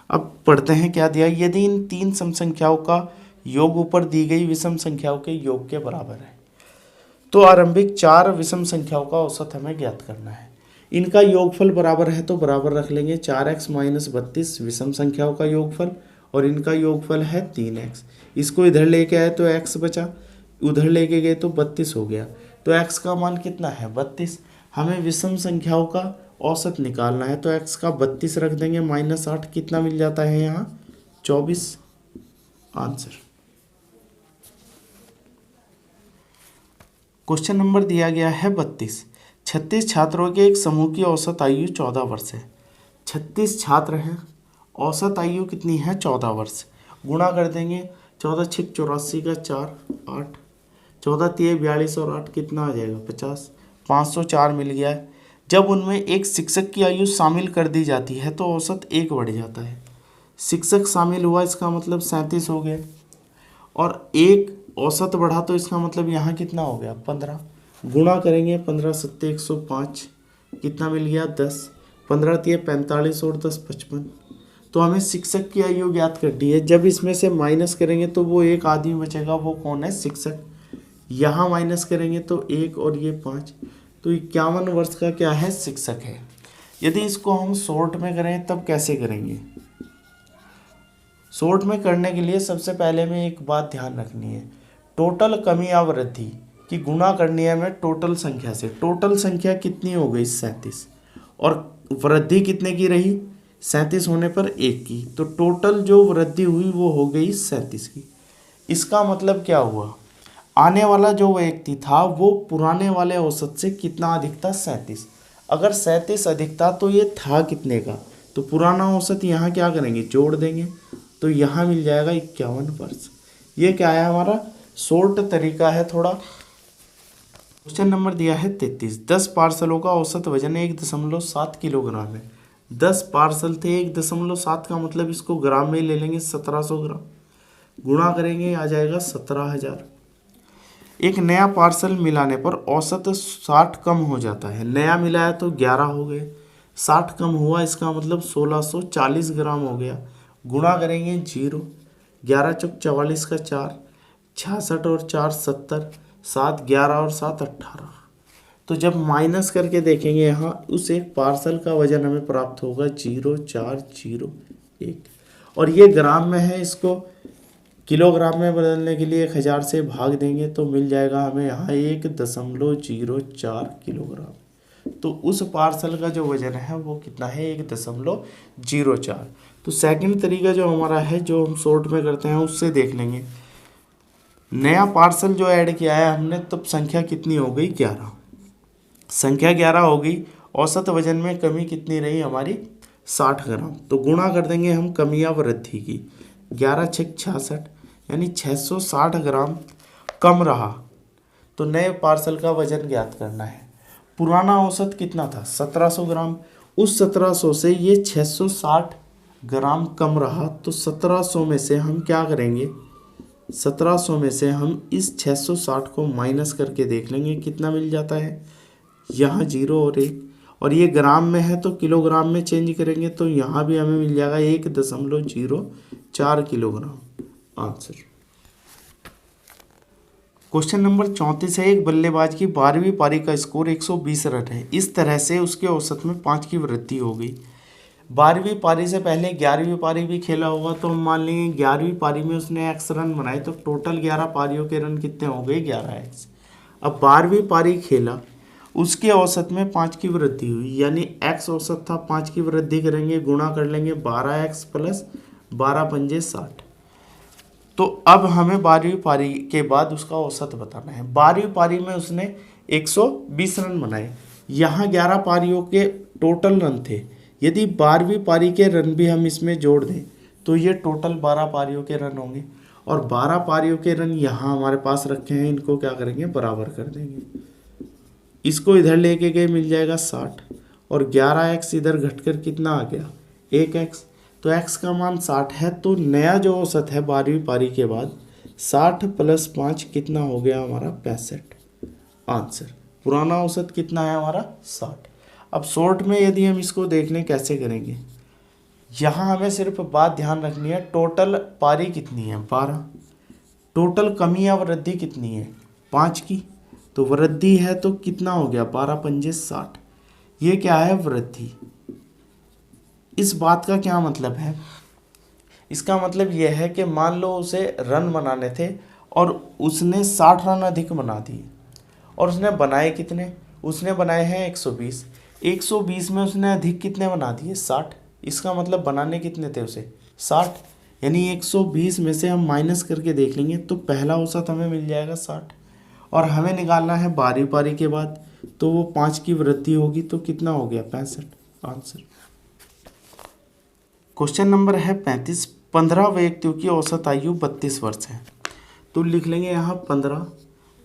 अब पढ़ते हैं क्या दिया, यदि इन 3 सम संख्याओं का योग ऊपर दी गई विषम संख्याओं के योग के बराबर है, तो आरंभिक 4 विषम संख्याओं का औसत हमें ज्ञात करना है। इनका योगफल बराबर है तो बराबर रख लेंगे, 4x - 32 विषम संख्याओं का योगफल और इनका योगफल है 3x। इसको इधर लेके आए तो x बचा, उधर लेके गए तो 32 हो गया। तो x का मान कितना है 32। हमें विषम संख्याओं का औसत निकालना है तो x का 32 रख देंगे, -8 कितना मिल जाता है यहाँ 24, आंसर। क्वेश्चन नंबर दिया गया है 32, 36 छात्रों के एक समूह की औसत आयु 14 वर्ष है। 36 छात्र हैं, औसत आयु कितनी है 14 वर्ष। गुणा कर देंगे, 14 × 6 = 84 का 4, 8, 14 तिये 42 और 8 कितना आ जाएगा 50, 504 मिल गया है। जब उनमें एक शिक्षक की आयु शामिल कर दी जाती है तो औसत 1 बढ़ जाता है। शिक्षक शामिल हुआ, इसका मतलब 37 हो गए, और 1 औसत बढ़ा तो इसका मतलब यहाँ कितना हो गया 15। गुणा करेंगे 15 × 7 = 105, कितना मिल गया 10, 15 तिये 45 और 10 55। तो हमें शिक्षक की आयु ज्ञात करनी है। जब इसमें से माइनस करेंगे तो वो एक आदमी बचेगा, वो कौन है शिक्षक। यहाँ माइनस करेंगे तो 1 और ये 5, तो 51 वर्ष का क्या है शिक्षक है। यदि इसको हम शॉर्ट में करें तब कैसे करेंगे, शॉर्ट में करने के लिए सबसे पहले में एक बात ध्यान रखनी है, टोटल कमी या वृद्धि की गुणा करनी है हमें टोटल संख्या से। टोटल संख्या कितनी हो गई 37 और वृद्धि कितने की रही 37 होने पर 1 की, तो टोटल जो वृद्धि हुई वो हो गई 37 की। इसका मतलब क्या हुआ, आने वाला जो व्यक्ति था वो पुराने वाले औसत से कितना अधिक था 37। अगर 37 अधिक था तो ये था कितने का, तो पुराना औसत यहाँ क्या करेंगे जोड़ देंगे, तो यहाँ मिल जाएगा 51 वर्ष। ये क्या है हमारा शॉर्ट तरीका है थोड़ा। क्वेश्चन नंबर दिया है 33, 10 पार्सलों का औसत वजन 1.7 किलोग्राम है। 10 पार्सल थे, 1.7 का मतलब इसको ग्राम में ले लेंगे 1700 ग्राम, गुणा करेंगे आ जाएगा 17,000। एक नया पार्सल मिलाने पर औसत 60 कम हो जाता है। नया मिलाया तो 11 हो गए, 60 कम हुआ इसका मतलब 1640 ग्राम हो गया। गुणा करेंगे 0, 11 चौक 44 का 4, 66 और 4 70, 7 11 और 7 18। तो जब माइनस करके देखेंगे यहाँ उस एक पार्सल का वजन हमें प्राप्त होगा 0,401। और ये ग्राम में है, इसको किलोग्राम में बदलने के लिए 1000 से भाग देंगे तो मिल जाएगा हमें यहाँ 1.04 किलोग्राम। तो उस पार्सल का जो वजन है वो कितना है 1.04। तो सेकंड तरीका जो हमारा है जो हम शॉर्ट में करते हैं उससे देख लेंगे। नया पार्सल जो ऐड किया है हमने तब संख्या कितनी हो गई 11, संख्या 11 होगी। औसत वजन में कमी कितनी रही हमारी 60 ग्राम। तो गुणा कर देंगे हम कमी या वृद्धि की, 11 छक 66 यानी 660 ग्राम कम रहा। तो नए पार्सल का वजन ज्ञात करना है। पुराना औसत कितना था 1700 ग्राम, उस 1700 से ये 660 ग्राम कम रहा। तो 1700 में से हम क्या करेंगे, 1700 में से हम इस 660 को माइनस करके देख लेंगे कितना मिल जाता है। यहाँ 0 और 1, और ये ग्राम में है तो किलोग्राम में चेंज करेंगे तो यहाँ भी हमें मिल जाएगा 1.04 किलोग्राम। आंसर। क्वेश्चन नंबर 34 है, एक बल्लेबाज की 12वीं पारी का स्कोर 120 रन है। इस तरह से उसके औसत में 5 की वृद्धि हो गई। 12वीं पारी से पहले 11वीं पारी भी खेला होगा तो हम मान लेंगे 11वीं पारी में उसने x रन बनाए तो टोटल 11 पारियों के रन कितने हो गए 11x। अब 12वीं पारी खेला, उसके औसत में 5 की वृद्धि हुई, यानी x औसत था 5 की वृद्धि करेंगे, गुणा कर लेंगे 12x प्लस 12 पंजे 60। तो अब हमें 12वीं पारी के बाद उसका औसत बताना है। 12वीं पारी में उसने 120 रन बनाए, यहाँ 11 पारियों के टोटल रन थे। यदि 12वीं पारी के रन भी हम इसमें जोड़ दें तो ये टोटल 12 पारियों के रन होंगे, और 12 पारियों के रन यहाँ हमारे पास रखे हैं, इनको क्या करेंगे बराबर कर देंगे। इसको इधर लेके गए मिल जाएगा 60, और 11x इधर घटकर कितना आ गया 1x। तो x का मान 60 है, तो नया जो औसत है 12वीं पारी के बाद 60 प्लस 5 कितना हो गया हमारा 65। आंसर। पुराना औसत कितना है हमारा 60। अब शॉर्ट में यदि हम इसको देख लें कैसे करेंगे, यहाँ हमें सिर्फ बात ध्यान रखनी है टोटल पारी कितनी है 12, टोटल कमी या वृद्धि कितनी है 5 की, तो वृद्धि है तो कितना हो गया 12 पंजे 60। ये क्या है वृद्धि। इस बात का क्या मतलब है, इसका मतलब यह है कि मान लो उसे रन बनाने थे और उसने 60 रन अधिक बना दिए, और उसने बनाए कितने, उसने बनाए हैं 120, 120 में उसने अधिक कितने बना दिए 60। इसका मतलब बनाने कितने थे उसे 60, यानी 120 में से हम माइनस करके देख लेंगे तो पहला औसत हमें मिल जाएगा 60, और हमें निकालना है 12वीं पारी के बाद, तो वो 5 की वृद्धि होगी तो कितना हो गया 65। आंसर। क्वेश्चन नंबर है 35, 15 व्यक्तियों की औसत आयु 32 वर्ष है। तो लिख लेंगे यहाँ 15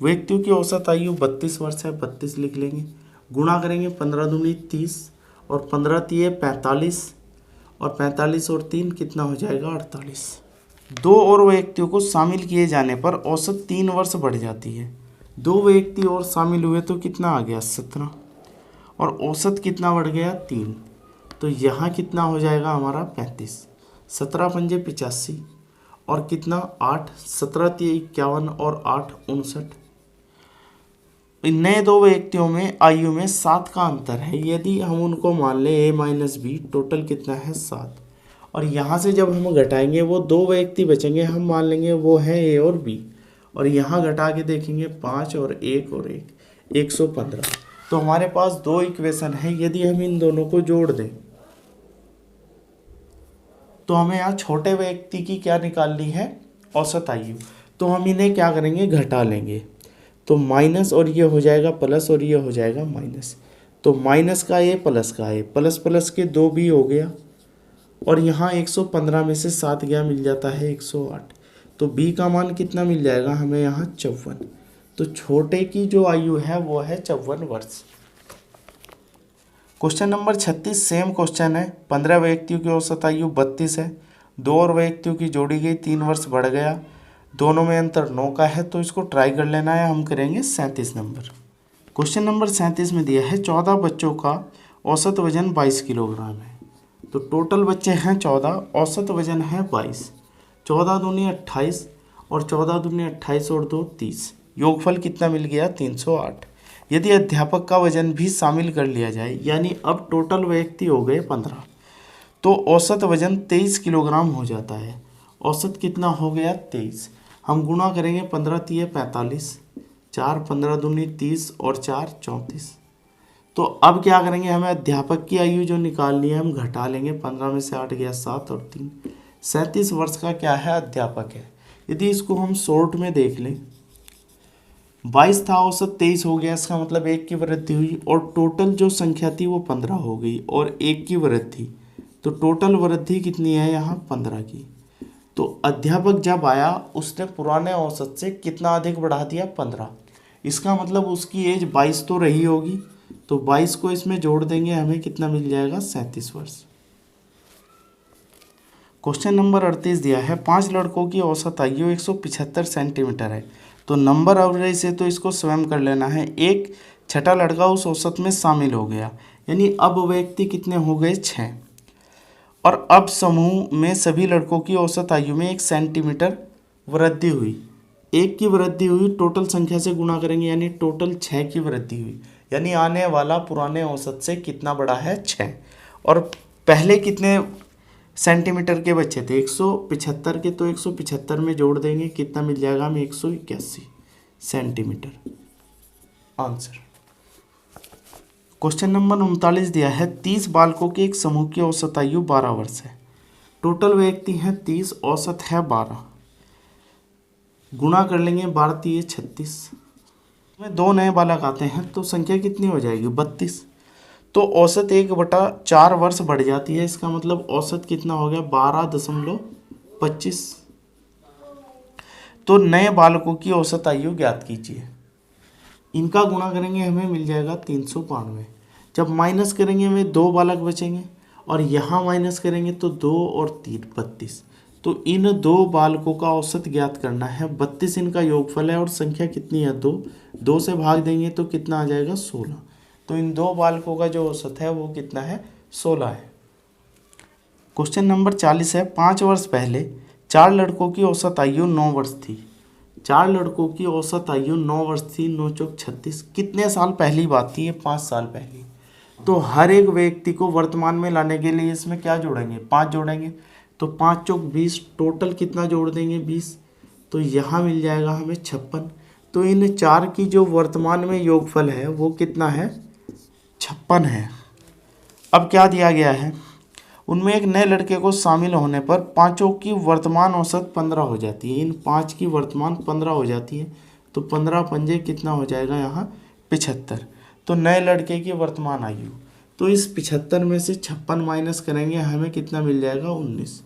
व्यक्तियों की औसत आयु 32 वर्ष है, 32 लिख लेंगे, गुणा करेंगे 15 दूनी 30, और 15 तिये 45, और 45 और 3 कितना हो जाएगा 48। 2 और व्यक्तियों को शामिल किए जाने पर औसत 3 वर्ष बढ़ जाती है। 2 व्यक्ति और शामिल हुए तो कितना आ गया 17, और औसत कितना बढ़ गया 3, तो यहाँ कितना हो जाएगा हमारा 35। 17 पंजे 85, और कितना 8, 17 तिये 51 और 8 59। नए 2 व्यक्तियों में आयु में 7 का अंतर है। यदि हम उनको मान लें a माइनस बी, टोटल कितना है 7, और यहाँ से जब हम घटाएंगे वो 2 व्यक्ति बचेंगे, हम मान लेंगे वो है a और b, और यहाँ घटा के देखेंगे 5 और 1 और 1, 115। तो हमारे पास 2 इक्वेशन है। यदि हम इन दोनों को जोड़ दें तो हमें यहाँ छोटे व्यक्ति की क्या निकालनी है औसत आयु, तो हम इन्हें क्या करेंगे घटा लेंगे, तो माइनस और ये हो जाएगा प्लस और ये हो जाएगा माइनस, तो माइनस का ए प्लस का ए, प्लस प्लस के 2 भी हो गया, और यहाँ 115 में से 7 गया, मिल जाता है 108। तो बी का मान कितना मिल जाएगा हमें यहाँ 54। तो छोटे की जो आयु है वो है 54 वर्ष। क्वेश्चन नंबर 36 सेम क्वेश्चन है। 15 व्यक्तियों की औसत आयु 32 है। 2 और व्यक्तियों की जोड़ी गई, 3 वर्ष बढ़ गया, दोनों में अंतर 9 का है। तो इसको ट्राई कर लेना है। हम करेंगे 37 नंबर। क्वेश्चन नंबर 37 में दिया है 14 बच्चों का औसत वजन 22 किलोग्राम है। तो टोटल बच्चे हैं 14, औसत वजन है 22। 14 दूनी 28 और 14 दूनी 28 और 2 30। योगफल कितना मिल गया 308। यदि अध्यापक का वजन भी शामिल कर लिया जाए, यानी अब टोटल व्यक्ति हो गए 15, तो औसत वजन 23 किलोग्राम हो जाता है। औसत कितना हो गया 23। हम गुणा करेंगे 15 तिये 45, 4 15 दूनी 30 और 4 34। तो अब क्या करेंगे, हमें अध्यापक की आयु जो निकालनी है हम घटा लेंगे। 15 में से 8 गया 7 और 3, 37 वर्ष का क्या है अध्यापक है। यदि इसको हम शॉर्ट में देख लें, 22 था, औसत 23 हो गया, इसका मतलब 1 की वृद्धि हुई और टोटल जो संख्या थी वो 15 हो गई और 1 की वृद्धि, तो टोटल वृद्धि कितनी है यहाँ 15 की। तो अध्यापक जब आया उसने पुराने औसत से कितना अधिक बढ़ा दिया 15। इसका मतलब उसकी एज 22 तो रही होगी, तो 22 को इसमें जोड़ देंगे, हमें कितना मिल जाएगा 37 वर्ष। क्वेश्चन नंबर 38 दिया है 5 लड़कों की औसत आयु 175 सेंटीमीटर है। तो नंबर एवरेज से तो इसको स्वयं कर लेना है। एक छठा लड़का उस औसत में शामिल हो गया, यानी अब व्यक्ति कितने हो गए 6। और अब समूह में सभी लड़कों की औसत आयु में 1 सेंटीमीटर वृद्धि हुई। 1 की वृद्धि हुई, टोटल संख्या से गुणा करेंगे, यानी टोटल 6 की वृद्धि हुई, यानी आने वाला पुराने औसत से कितना बड़ा है 6। और पहले कितने सेंटीमीटर के बच्चे थे 175 के, तो 175 में जोड़ देंगे, कितना मिल जाएगा हमें 181 सेंटीमीटर। आंसर। क्वेश्चन नंबर 39 दिया है 30 बालकों के एक समूह की औसत आयु 12 वर्ष है। टोटल व्यक्ति हैं 30, औसत है 12। गुणा कर लेंगे, 12 तिये 36 में 2 नए बालक आते हैं तो संख्या कितनी हो जाएगी 32। तो औसत 1/4 वर्ष बढ़ जाती है, इसका मतलब औसत कितना हो गया 12.25। तो नए बालकों की औसत आयु ज्ञात कीजिए। इनका गुणा करेंगे हमें मिल जाएगा 392। जब माइनस करेंगे हमें 2 बालक बचेंगे और यहाँ माइनस करेंगे तो 2 और 3 32। तो इन 2 बालकों का औसत ज्ञात करना है। 32 इनका योगफल है और संख्या कितनी है 2। 2 से भाग देंगे तो कितना आ जाएगा 16। तो इन 2 बालकों का जो औसत है वो कितना है 16 है। क्वेश्चन नंबर 40 है 5 वर्ष पहले 4 लड़कों की औसत आयु 9 वर्ष थी। 4 लड़कों की औसत आयु 9 वर्ष थी। 9 चौक 36, कितने साल पहली बात थी ये 5 साल पहली। तो हर एक व्यक्ति को वर्तमान में लाने के लिए इसमें क्या जोड़ेंगे 5 जोड़ेंगे, तो 5 चौक 20, टोटल कितना जोड़ देंगे 20, तो यहाँ मिल जाएगा हमें 56। तो इन 4 की जो वर्तमान में योगफल है वो कितना है 56 है। अब क्या दिया गया है, उनमें एक नए लड़के को शामिल होने पर पांचों की वर्तमान औसत 15 हो जाती है। इन 5 की वर्तमान 15 हो जाती है, तो 15 पंजे कितना हो जाएगा यहाँ 75। तो नए लड़के की वर्तमान आयु, तो इस 75 में से 56 माइनस करेंगे हमें कितना मिल जाएगा 19।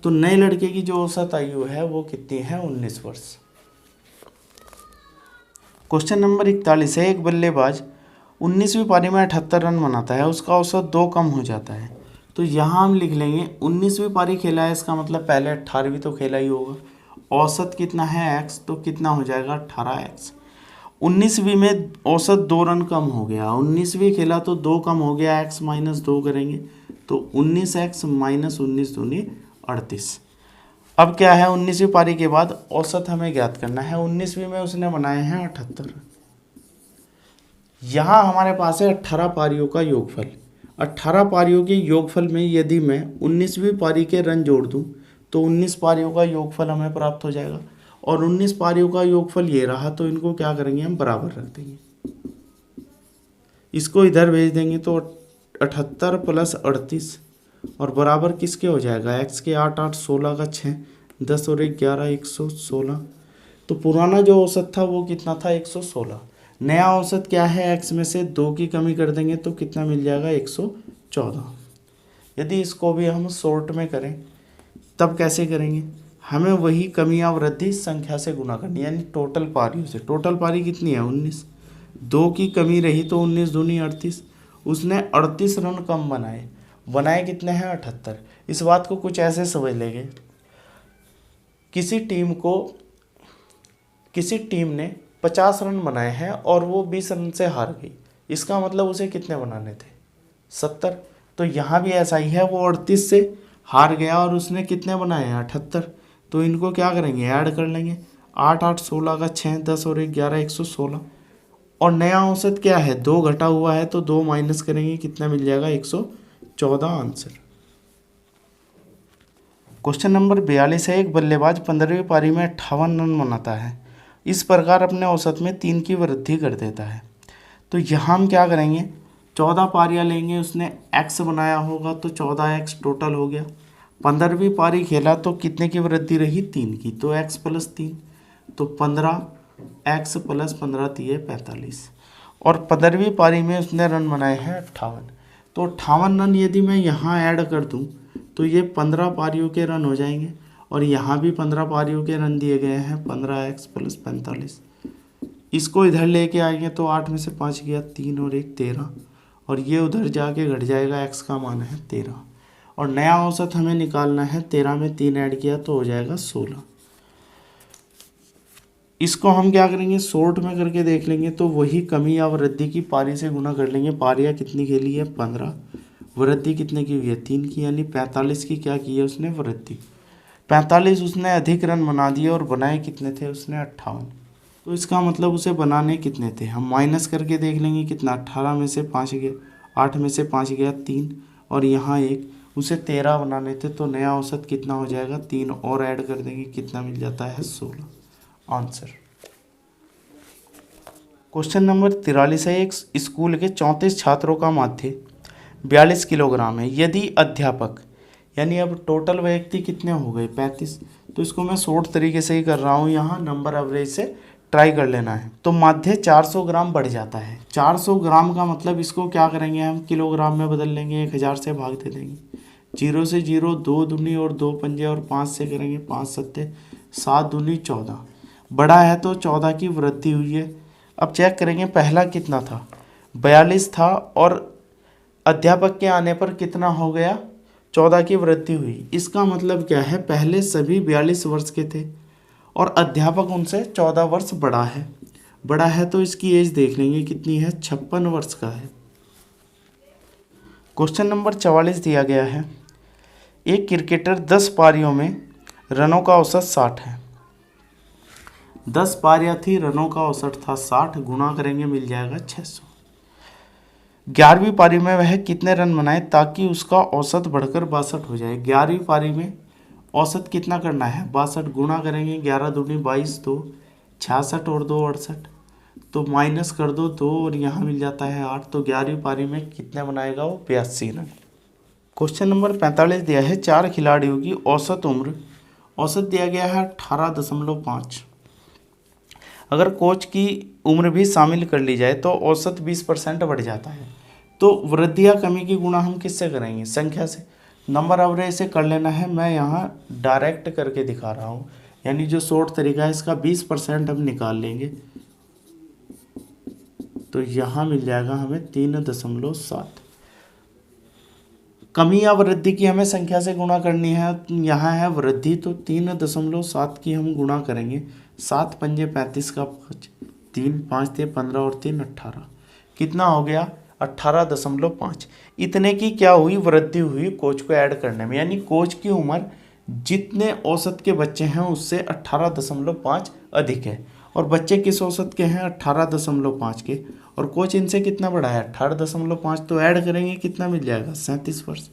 तो नए लड़के की जो औसत आयु है वो कितनी है 19 वर्ष। क्वेश्चन नंबर 41 है एक बल्लेबाज 19वीं पारी में 78 रन बनाता है, उसका औसत 2 कम हो जाता है। तो यहाँ हम लिख लेंगे 19वीं पारी खेला है, इसका मतलब पहले 18वीं तो खेला ही होगा। औसत कितना है x, तो कितना हो जाएगा 18x। 19वीं में औसत 2 रन कम हो गया, 19वीं खेला तो 2 कम हो गया, x माइनस 2 करेंगे तो 19x माइनस 19 दूनी 38। अब क्या है 19वीं पारी के बाद औसत हमें ज्ञात करना है। 19वीं में उसने बनाए हैं 78। यहाँ हमारे पास है 18 पारियों का योगफल। 18 पारियों के योगफल में यदि मैं 19वीं पारी के रन जोड़ दूं तो 19 पारियों का योगफल हमें प्राप्त हो जाएगा। और 19 पारियों का योगफल ये रहा, तो इनको क्या करेंगे हम बराबर रख देंगे, इसको इधर भेज देंगे तो 78 प्लस 38 और बराबर किसके हो जाएगा x के 8 8 16 का 6 10 और 1 11 116। तो पुराना जो औसत था वो कितना था 116। नया औसत क्या है x में से 2 की कमी कर देंगे तो कितना मिल जाएगा 114। यदि इसको भी हम शॉर्ट में करें तब कैसे करेंगे, हमें वही कमी या वृद्धि संख्या से गुना करनी है, यानी टोटल पारियों से। टोटल पारी कितनी है 19, 2 की कमी रही तो 19 दूनी 38, उसने 38 रन कम बनाए कितने हैं 78। इस बात को कुछ ऐसे समझ लेंगे, किसी टीम ने 50 रन बनाए हैं और वो 20 रन से हार गई, इसका मतलब उसे कितने बनाने थे 70। तो यहाँ भी ऐसा ही है, वो 38 से हार गया और उसने कितने बनाए हैं 78। तो इनको क्या करेंगे, ऐड कर लेंगे, 8 8 16 का 6 10 और 1 11 116। और नया औसत क्या है, 2 घटा हुआ है तो 2 माइनस करेंगे, कितना मिल जाएगा 114 आंसर। क्वेश्चन नंबर 42 है, एक बल्लेबाज 15वीं पारी में 58 रन बनाता है, इस प्रकार अपने औसत में 3 की वृद्धि कर देता है। तो यहाँ हम क्या करेंगे, 14 पारियाँ लेंगे, उसने x बनाया होगा तो 14x टोटल हो गया। 15वीं पारी खेला तो कितने की वृद्धि रही 3 की, तो x + 3, तो 15x + 15 × 45। और 15वीं पारी में उसने रन बनाए हैं 58, तो 58 रन यदि मैं यहाँ ऐड कर दूँ तो ये 15 पारियों के रन हो जाएंगे, और यहाँ भी 15 पारियों के रन दिए गए हैं, 15x + 45। इसको इधर लेके आएंगे तो 8 में से 5 गया, 3 और 1 13, और ये उधर जाके घट जाएगा, x का मान है 13, और नया औसत हमें निकालना है, 13 में 3 ऐड किया तो हो जाएगा 16। इसको हम क्या करेंगे, शॉर्ट में करके देख लेंगे, तो वही कमी या वृद्धि की पारी से गुना कर लेंगे। पारियाँ कितनी खेली है 15, वृद्धि कितने की हुई है 3 की, यानी 45 की क्या की है उसने वृद्धि। 45 उसने अधिक रन बना दिए और बनाए कितने थे उसने 58, तो इसका मतलब उसे बनाने कितने थे, हम माइनस करके देख लेंगे कितना, 18 में से 5 गया, 8 में से 5 गया 3, और यहाँ 1, उसे 13 बनाने थे, तो नया औसत कितना हो जाएगा, 3 और ऐड कर देंगे, कितना मिल जाता है 16 आंसर। क्वेश्चन नंबर 43 है, एक स्कूल के 34 छात्रों का माध्य 42 किलोग्राम है, यदि अध्यापक, यानी अब टोटल व्यक्ति कितने हो गए 35, तो इसको मैं शॉर्ट तरीके से ही कर रहा हूँ, यहाँ नंबर एवरेज से ट्राई कर लेना है। तो माध्य 400 ग्राम बढ़ जाता है, 400 ग्राम का मतलब इसको क्या करेंगे हम, किलोग्राम में बदल लेंगे, 1000 से भाग दे देंगे, 0 से 0, 2 दूनी और 2 पंजे, और 5 से करेंगे 5 सत्ते 7 दूनी 14, बड़ा है तो 14 की वृद्धि हुई है। अब चेक करेंगे पहला कितना था 42 था, और अध्यापक के आने पर कितना हो गया 14 की वृद्धि हुई। इसका मतलब क्या है, पहले सभी 42 वर्ष के थे और अध्यापक उनसे 14 वर्ष बड़ा है तो इसकी एज देख लेंगे कितनी है, 56 वर्ष का है। क्वेश्चन नंबर 44 दिया गया है, एक क्रिकेटर 10 पारियों में रनों का औसत 60 है, 10 पारियां थी, रनों का औसत था 60, गुणा करेंगे मिल जाएगा 600। 11वीं पारी में वह कितने रन बनाए ताकि उसका औसत बढ़कर 62 हो जाए। 11वीं पारी में औसत कितना करना है 62, गुणा करेंगे 11 दूनी 22, 2 66 और 2 68, तो माइनस कर दो 2 और यहाँ मिल जाता है 8, तो 11वीं पारी में कितने बनाएगा वो 82 रन। क्वेश्चन नंबर 45 दिया है, 4 खिलाड़ियों की औसत उम्र, औसत दिया गया है 18.5, अगर कोच की उम्र भी शामिल कर ली जाए तो औसत 20% बढ़ जाता है। तो वृद्धि या कमी की गुणा हम किससे करेंगे, संख्या से। नंबर एवरेज से कर लेना है, मैं यहाँ डायरेक्ट करके दिखा रहा हूँ, यानी जो शॉर्ट तरीका है इसका 20% हम निकाल लेंगे, तो यहाँ मिल जाएगा हमें 3.7। कमी या वृद्धि की हमें संख्या से गुणा करनी है, यहाँ है वृद्धि, तो 3.7 की हम गुणा करेंगे, 7 पंजे 35 का 5, 3 5 थे 15 और 3 18, कितना हो गया 18.5। इतने की क्या हुई वृद्धि हुई कोच को ऐड करने में, यानी कोच की उम्र जितने औसत के बच्चे हैं उससे 18.5 अधिक है, और बच्चे किस औसत के हैं 18.5 के, और कोच इनसे कितना बड़ा है 18.5, तो ऐड करेंगे कितना मिल जाएगा 37 वर्ष।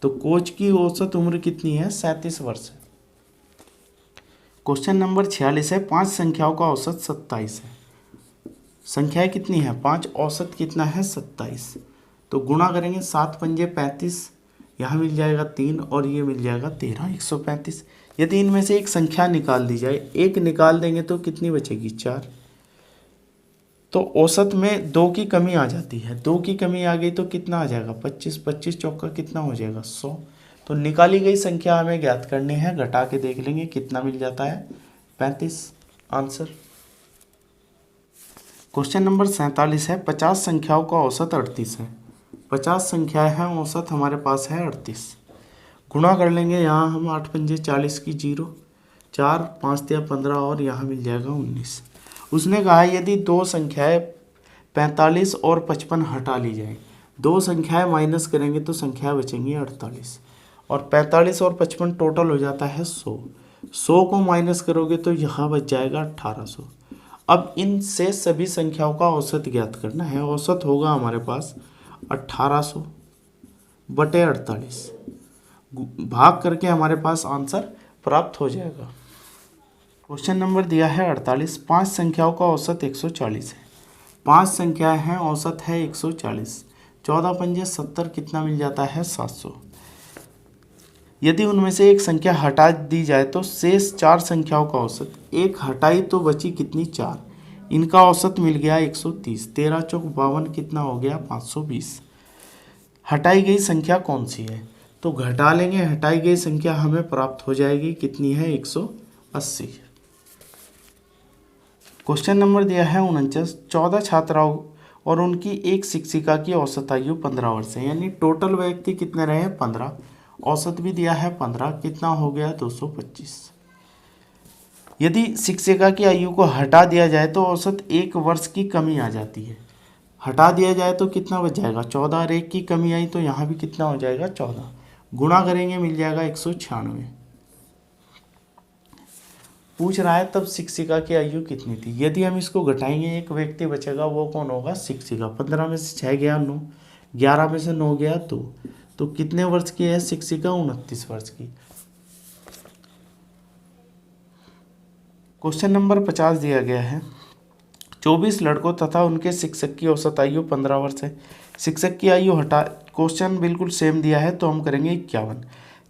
तो कोच की औसत उम्र कितनी है 37 वर्ष है। क्वेश्चन नंबर 46 है, 5 संख्याओं का औसत 27 है, संख्याएं कितनी है 5, औसत कितना है 27, तो गुणा करेंगे 7 पंजे 35, यहाँ मिल जाएगा 3 और ये मिल जाएगा 13, 135। यदि इनमें से एक संख्या निकाल दी जाए, एक निकाल देंगे तो कितनी बचेगी 4, तो औसत में 2 की कमी आ जाती है, 2 की कमी आ गई तो कितना आ जाएगा 25, 25 चौका कितना हो जाएगा 100। तो निकाली गई संख्या हमें ज्ञात करनी है, घटा के देख लेंगे कितना मिल जाता है 35 आंसर। क्वेश्चन नंबर 47 है 50 संख्याओं का औसत 38 है। 50 संख्याएं हैं, औसत हमारे पास है 38। गुणा कर लेंगे, यहाँ हम 8 पंजे 40 की 0, 4 5 दिया 15 और यहाँ मिल जाएगा 19। उसने कहा यदि दो संख्याएं 45 और 55 हटा ली जाए, दो संख्याएं माइनस करेंगे तो संख्या बचेंगी 48, और 45 और 55 टोटल हो जाता है 100। 100 को माइनस करोगे तो यहाँ बच जाएगा 1800। अब इन से सभी संख्याओं का औसत ज्ञात करना है। औसत होगा हमारे पास 1800 बटे 48, भाग करके हमारे पास आंसर प्राप्त हो जाएगा। क्वेश्चन नंबर दिया है 48, 5 संख्याओं का औसत 140 है। 5 संख्याएं हैं, औसत है 140, 14 पंजे 70 कितना मिल जाता है 700। यदि उनमें से एक संख्या हटा दी जाए तो शेष 4 संख्याओं का औसत, एक हटाई तो बची कितनी 4, इनका औसत मिल गया 130, 13 चौक 52 कितना हो गया 520। हटाई गई संख्या कौन सी है, तो घटा लेंगे, हटाई गई संख्या हमें प्राप्त हो जाएगी कितनी है 180। क्वेश्चन नंबर दिया है 49, 14 छात्राओं और उनकी एक शिक्षिका की औसत आयु 15 वर्ष है, यानी टोटल व्यक्ति कितने रहे 15, औसत भी दिया है 15, कितना हो गया 225। यदि शिक्षिका की आयु को हटा दिया जाए तो औसत 1 वर्ष की कमी आ जाती है। हटा दिया जाए तो कितना बच जाएगा 14, और 1 की कमी आई तो यहाँ भी कितना हो जाएगा 14, गुणा करेंगे मिल जाएगा 196। पूछ रहा है तब शिक्षिका की आयु कितनी थी। यदि हम इसको घटाएंगे एक व्यक्ति बचेगा, वो कौन होगा शिक्षिका। 15 में से 6 गया 9, 11 में से 9 गया 2, तो कितने वर्ष की है शिक्षिका 29 वर्ष की। क्वेश्चन नंबर 50 दिया गया है 24 लड़कों तथा उनके शिक्षक की औसत आयु 15 वर्ष है। शिक्षक की आयु हटा, क्वेश्चन बिल्कुल सेम दिया है तो हम करेंगे 51।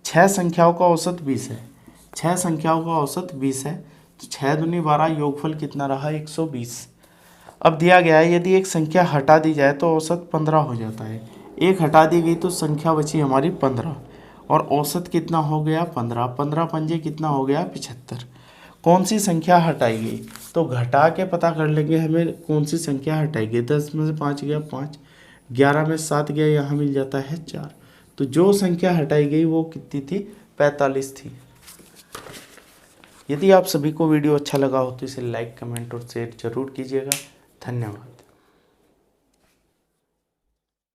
6 संख्याओं का औसत 20 है, 6 संख्याओं का औसत 20 है, तो 6 दूनी 12, योगफल कितना रहा 120। अब दिया गया है यदि एक संख्या हटा दी जाए तो औसत 15 हो जाता है, एक हटा दी गई तो संख्या बची हमारी 15, और औसत कितना हो गया 15, 15 पंजे कितना हो गया 75। कौन सी संख्या हटाई गई, तो घटा के पता कर लेंगे हमें कौन सी संख्या हटाई गई। 10 में से 5 गया 5, 11 में 7 गया, यहाँ मिल जाता है 4, तो जो संख्या हटाई गई वो कितनी थी 45 थी। यदि आप सभी को वीडियो अच्छा लगा हो तो इसे लाइक कमेंट और शेयर जरूर कीजिएगा। धन्यवाद।